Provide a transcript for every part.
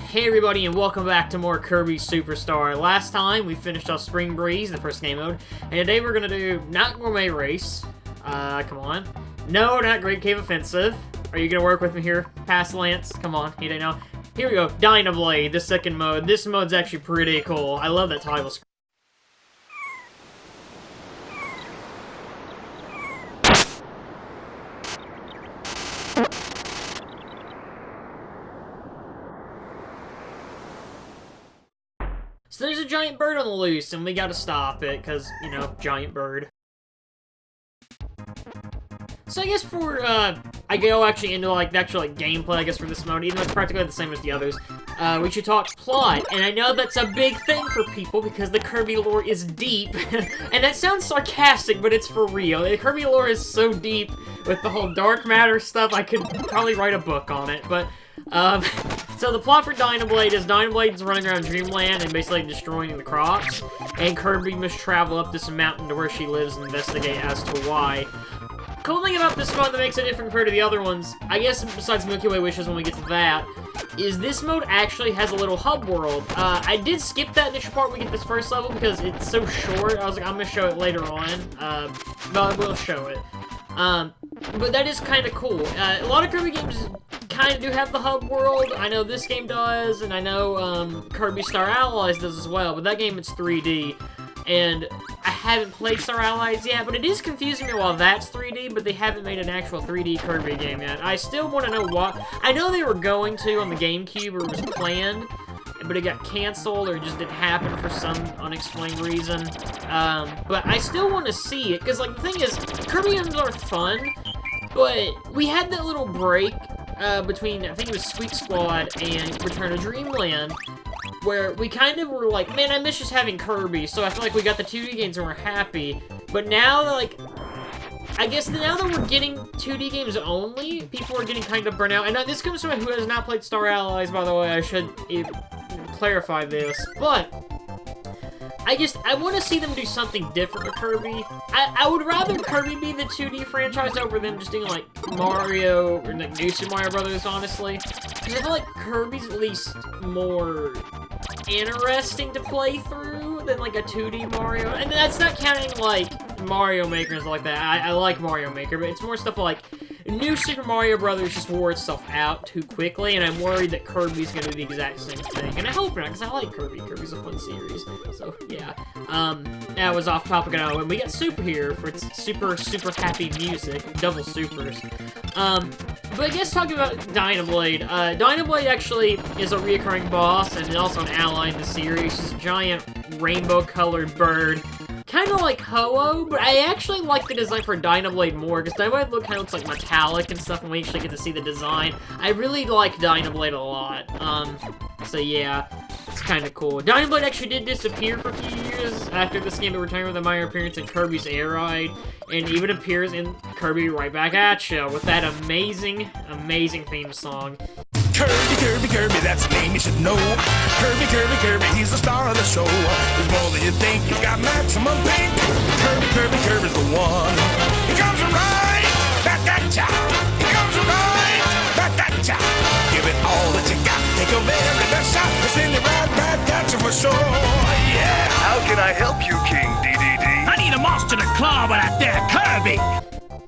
Hey everybody, and welcome back to more Kirby Superstar. Last time we finished off Spring Breeze, the first game mode, and today we're gonna do not Gourmet Race. Come on. No, not Great Cave Offensive. Are you gonna work with me here, Pass Lance? Come on, he didn't know. Here we go, Dynablade, the second mode. This mode's actually pretty cool. I love that title screen. So there's a giant bird on the loose, and we gotta stop it, because, you know, giant bird. So I guess for, I go actually into, like, the actual, like, gameplay, I guess, for this mode, even though it's practically the same as the others, we should talk plot. And I know that's a big thing for people, because the Kirby lore is deep, and that sounds sarcastic, but it's for real. The Kirby lore is so deep, with the whole dark matter stuff, I could probably write a book on it, but, so the plot for Dynablade is Dynablade's running around Dreamland and basically destroying the crops, and Kirby must travel up this mountain to where she lives and investigate as to why. Cool thing about this mode that makes it different compared to the other ones, I guess besides Milky Way Wishes when we get to that, is this mode actually has a little hub world. I did skip that initial part when we get this first level because it's so short. I was like, I'm going to show it later on, but I will show it. But that is kind of cool. A lot of Kirby games kind of do have the hub world. I know this game does, and I know Kirby Star Allies does as well, but that game it's 3D. And I haven't played Star Allies yet, but it is confusing me while that's 3D, but they haven't made an actual 3D Kirby game yet. I still want to know what. I know they were going to on the GameCube, or it was planned, but it got canceled, or it just didn't happen for some unexplained reason. But I still want to see it, because, like, the thing is, Kirby games are fun, but we had that little break between, I think it was Squeak Squad and Return to Dreamland, where we kind of were like, man, I miss just having Kirby, so I feel like we got the 2D games and we're happy. But now, like, I guess now that we're getting 2D games only, people are getting kind of burnt out. And this comes from who has not played Star Allies, by the way, I should clarify this. But I want to see them do something different with Kirby. I would rather Kirby be the 2D franchise over them just doing, like, Mario, or, like, New Super Mario Brothers, honestly. Because I feel like Kirby's at least more interesting to play through than, like, a 2D Mario. And that's not counting, like, Mario Maker and stuff like that. I like Mario Maker, but it's more stuff like New Super Mario Brothers just wore itself out too quickly, and I'm worried that Kirby's gonna do the exact same thing. And I hope not, because I like Kirby. Kirby's a fun series. So, yeah. That was off topic, and we got Super here for its super, super happy music. Double supers. But I guess talking about Dynablade, Dynablade actually is a reoccurring boss, and also an ally in the series. She's a giant rainbow-colored bird. Kind of like Ho-Oh, but I actually like the design for Dynablade more, because Dynablade kind of looks like metallic and stuff, and we actually get to see the design. I really like Dynablade a lot. So yeah, it's kind of cool. Dynablade actually did disappear for a few years after this game, but returned with a minor appearance in Kirby's Air Ride, and even appears in Kirby Right Back At Ya with that amazing, amazing theme song. Kirby, Kirby, Kirby, that's the name you should know. Kirby, Kirby, Kirby, he's the star of the show. There's more than you think, he's got maximum pink. Kirby, Kirby, Kirby's the one. He comes right back at ya. He comes right back at ya. Give it all that you got. Take a very best shot. It's in the right back at you for sure. Yeah. How can I help you, King DDD? I need a monster to claw with that there Kirby!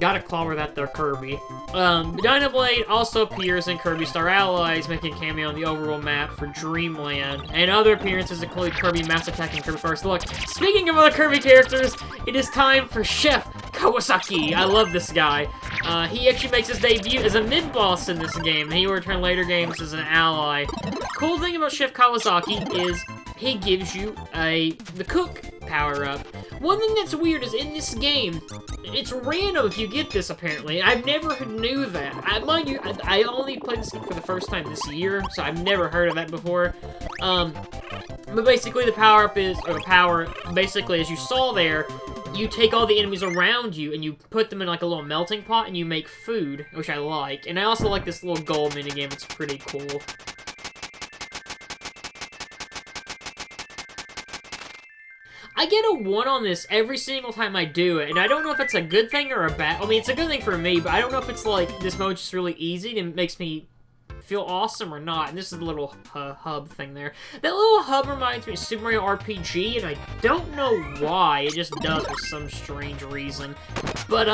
Gotta clobber that there Kirby. Dynablade also appears in Kirby Star Allies, making a cameo on the overworld map for Dreamland. And other appearances include Kirby Mass Attack and Kirby First Look. Speaking of other Kirby characters, it is time for Chef Kawasaki. I love this guy. He actually makes his debut as a mid-boss in this game, and he will return later games as an ally. Cool thing about Chef Kawasaki is he gives you the cook power-up. One thing that's weird is in this game, it's random if you get this, apparently. I've never knew that. Mind you, I only played this game for the first time this year, so I've never heard of that before. But basically the power-up is, or power, basically, as you saw there, you take all the enemies around you and you put them in like a little melting pot and you make food, which I like. And I also like this little goal minigame, it's pretty cool. I get a 1 on this every single time I do it, and I don't know if it's a good thing or a bad... I mean, it's a good thing for me, but I don't know if it's like, this mode's just really easy and it makes me feel awesome or not. And this is the little hub thing there. That little hub reminds me of Super Mario RPG, and I don't know why. It just does for some strange reason. But,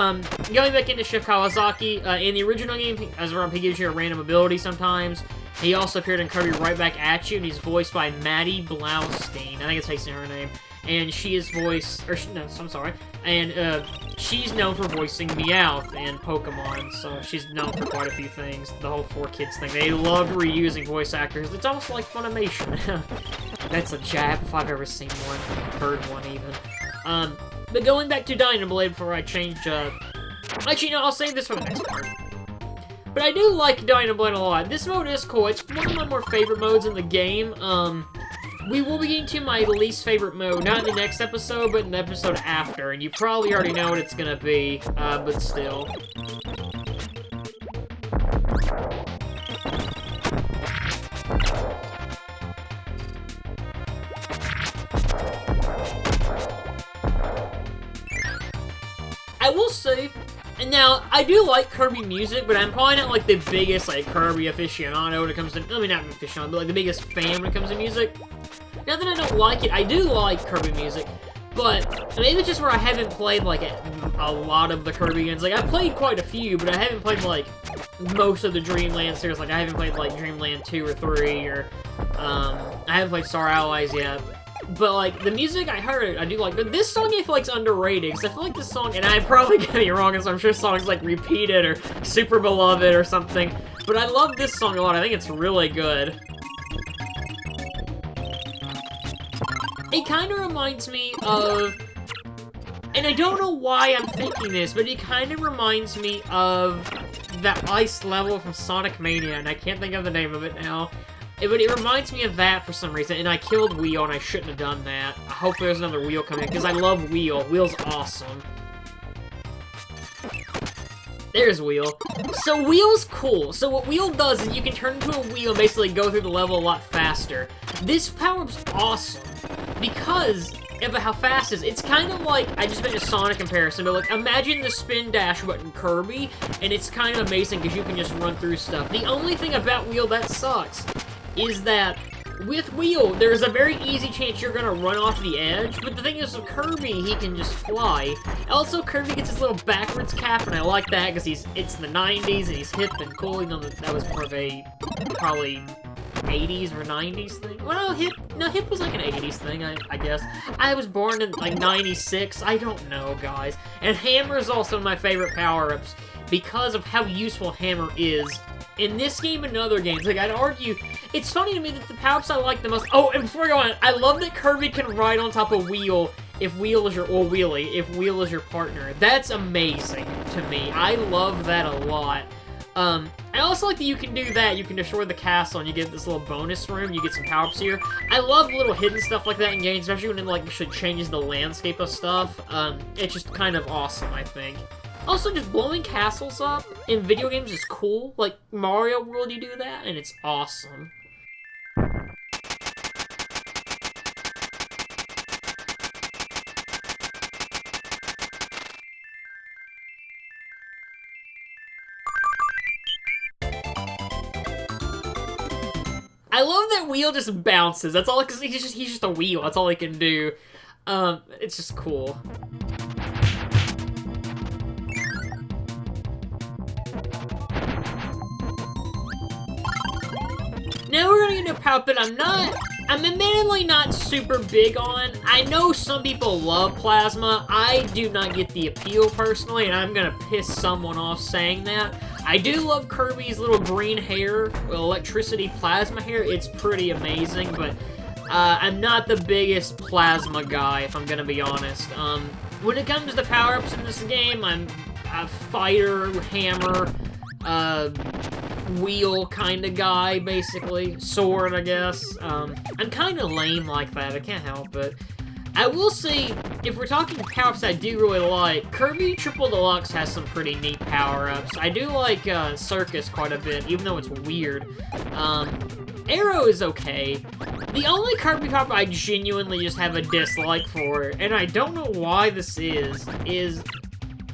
going back into Chef Kawasaki, in the original game, Azurapi gives you a random ability sometimes. He also appeared in Kirby Right Back At You, and he's voiced by Maddie Blaustein. I think it's facing her name. And she is voiced, or no, I'm sorry, and she's known for voicing Meowth in Pokemon, so she's known for quite a few things. The whole 4Kids thing, they love reusing voice actors. It's almost like Funimation. That's a jab if I've ever seen one, heard one even. But going back to Dynablade before I change, actually, no, I'll save this for the next part. But I do like Dynablade a lot. This mode is cool. It's one of my more favorite modes in the game. We will be getting to my least favorite mode, not in the next episode, but in the episode after, and you probably already know what it's gonna be, but still. I will say, and now, I do like Kirby music, but I'm probably not, like, the biggest, like, Kirby aficionado when it comes to, I mean, not aficionado, but, like, the biggest fan when it comes to music. Not that I don't like it, I do like Kirby music, but maybe it's just where I haven't played, like, a lot of the Kirby games. Like, I've played quite a few, but I haven't played, like, most of the Dreamland series. Like, I haven't played, like, Dreamland 2 or 3, or, I haven't played Star Allies yet. But, like, the music I heard, I do like. But this song, I feel like, is underrated. Because I feel like this song, and I'm probably getting it wrong, because I'm sure songs like Repeated or Super Beloved or something. But I love this song a lot. I think it's really good. It kind of reminds me of, and I don't know why I'm thinking this, but it kind of reminds me of that ice level from Sonic Mania, and I can't think of the name of it now. But it reminds me of that for some reason, and I killed Wheel, and I shouldn't have done that. Hopefully there's another Wheel coming in, because I love Wheel. Wheel's awesome. There's Wheel. So Wheel's cool. So what Wheel does is you can turn into a wheel and basically go through the level a lot faster. This power-up's awesome because of how fast it is. It's kind of like, I just made a Sonic comparison, but like, imagine the spin dash button Kirby, and it's kind of amazing because you can just run through stuff. The only thing about Wheel that sucks is that with Wheel, there's a very easy chance you're gonna run off the edge, but the thing is with Kirby, he can just fly. Also, Kirby gets his little backwards cap, and I like that because it's the 90s, and he's hip and cool. You know, that was more of a, probably, 80s or 90s thing. Well, hip was like an 80s thing, I guess. I was born in, like, 96. I don't know, guys. And Hammer is also one of my favorite power-ups because of how useful Hammer is in this game and other games. Like, I'd argue, it's funny to me that the power-ups I like the most... Oh, and before I go on, I love that Kirby can ride on top of Wheel if Wheel is your... Or Wheelie, if Wheel is your partner. That's amazing to me. I love that a lot. I also like that you can do that. You can destroy the castle and you get this little bonus room. You get some power-ups here. I love little hidden stuff like that in games, especially when it, like, changes the landscape of stuff. It's just kind of awesome, I think. Also, just blowing castles up in video games is cool. Like, Mario World, you do that, and it's awesome. I love that Wheel just bounces. That's all, because he's just a wheel. That's all he can do. It's just cool. Now we're gonna get into a power-up that I'm admittedly not super big on. I know some people love Plasma. I do not get the appeal personally, and I'm gonna piss someone off saying that. I do love Kirby's little green hair, electricity plasma hair. It's pretty amazing, but I'm not the biggest Plasma guy, if I'm gonna be honest. When it comes to power-ups in this game, I'm a fighter, hammer, wheel kind of guy, basically. Sword, I guess. I'm kind of lame like that, I can't help it. I will say, if we're talking power-ups I do really like, Kirby Triple Deluxe has some pretty neat power-ups. I do like Circus quite a bit, even though it's weird. Arrow is okay. The only Kirby power-up I genuinely just have a dislike for, and I don't know why this is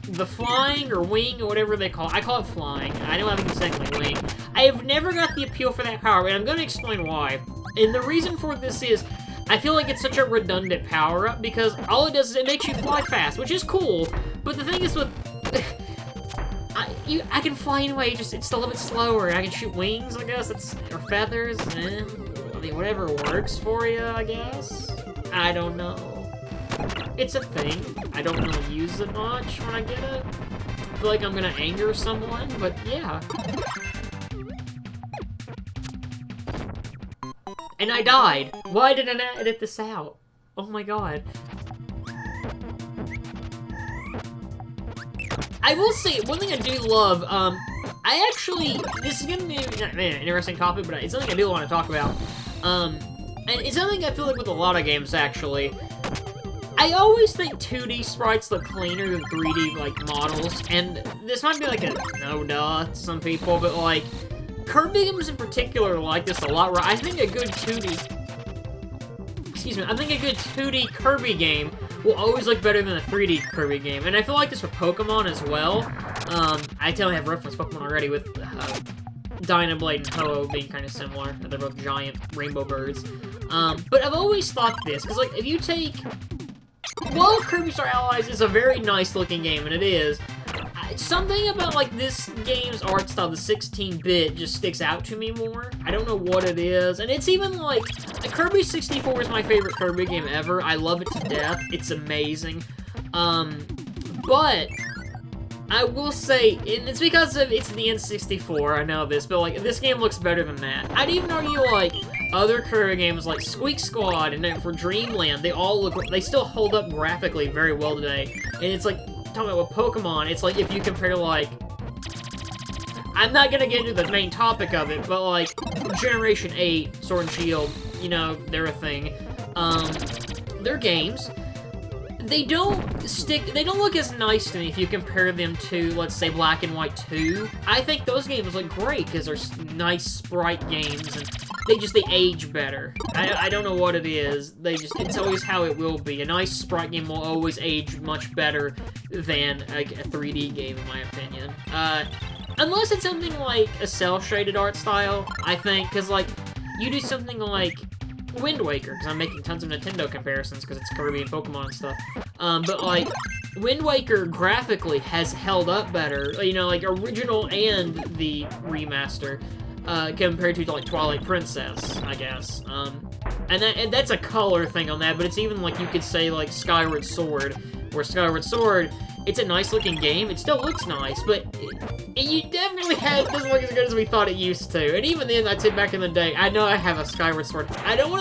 the flying or wing or whatever they call it. I call it flying. I know I think it's technically wing. I have never got the appeal for that power, and I'm going to explain why. And the reason for this is, I feel like it's such a redundant power-up, because all it does is it makes you fly fast, which is cool, but the thing is with... I can fly anyway, just it's a little bit slower. I can shoot wings, I guess, or feathers, I mean, whatever works for you, I guess. I don't know. It's a thing. I don't really use it much when I get it. I feel like I'm gonna anger someone, but yeah. And I died. Why didn't I edit this out? Oh my god. I will say, one thing I do love, I actually, this is gonna be an interesting topic, but it's something I do want to talk about. And it's something I feel like with a lot of games, actually. I always think 2D sprites look cleaner than 3D, like, models, and this might be like a no-duh to some people, but, like, Kirby games in particular like this a lot, where I think a good 2D... Excuse me, I think a good 2D Kirby game will always look better than a 3D Kirby game, and I feel like this with Pokemon as well. I tell you I have referenced Pokemon already with Dynablade and Ho-Oh being kind of similar. They're both giant rainbow birds. But I've always thought this, because, like, if you take... While Kirby Star Allies is a very nice-looking game, and it is, something about, like, this game's art style, the 16-bit, just sticks out to me more. I don't know what it is, and it's even, like, Kirby 64 is my favorite Kirby game ever. I love it to death. It's amazing. But I will say, and it's because it's the N64, I know this, but, like, this game looks better than that. I'd even argue, like, other Kirby games like Squeak Squad and then for Dreamland, they still hold up graphically very well today. And it's like, talking about with Pokemon, it's like if you compare, like, I'm not gonna get into the main topic of it, but, like, Generation 8, Sword and Shield, you know, they're a thing. They're games. They don't look as nice to me if you compare them to, let's say, Black and White 2. I think those games look great because they're nice sprite games, and they age better. I don't know what it is. It's always how it will be. A nice sprite game will always age much better than a 3D game, in my opinion. Unless it's something like a cel-shaded art style, I think, because, like, you do something like Wind Waker, because I'm making tons of Nintendo comparisons because it's Kirby and Pokemon and stuff. But, like, Wind Waker graphically has held up better, you know, like, original and the remaster, compared to, like, Twilight Princess, I guess. And that's a color thing on that, but it's even, like, you could say, like, Skyward Sword, where Skyward Sword, it's a nice-looking game, it still looks nice, but it definitely doesn't look as good as we thought it used to. And even then, I'd say back in the day, I know I have a Skyward Sword. I don't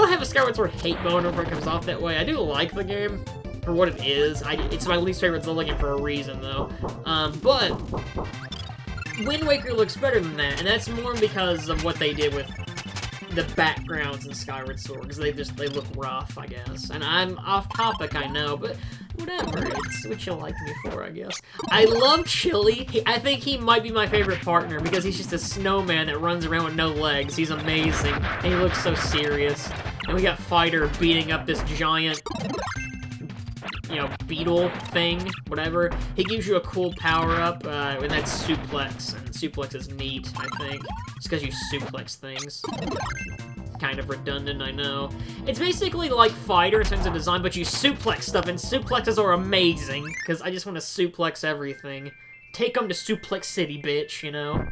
have a Skyward Sword hate boner if it comes off that way. I do like the game for what it is. It's my least favorite Zelda game for a reason, though. But Wind Waker looks better than that, and that's more because of what they did with the backgrounds in Skyward Sword, because they look rough, I guess. And I'm off topic, I know, but whatever, it's what you like me for, I guess. I love Chili. I think he might be my favorite partner, because he's just a snowman that runs around with no legs. He's amazing, and he looks so serious. And we got Fighter beating up this giant, you know, beetle thing, whatever. He gives you a cool power-up, and that's Suplex, and Suplex is neat, I think. It's because you suplex things. Kind of redundant, I know. It's basically like Fighter in terms of design, but you suplex stuff, and suplexes are amazing, because I just want to suplex everything. Take them to Suplex City, bitch, you know?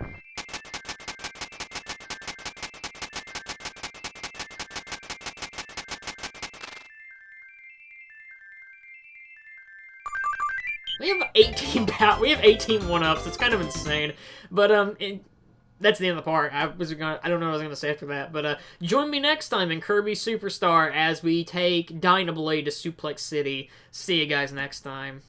We have 18 one-ups. It's kind of insane. But, that's the end of the part. I don't know what I was going to say after that. But, join me next time in Kirby Superstar as we take Dynablade to Suplex City. See you guys next time.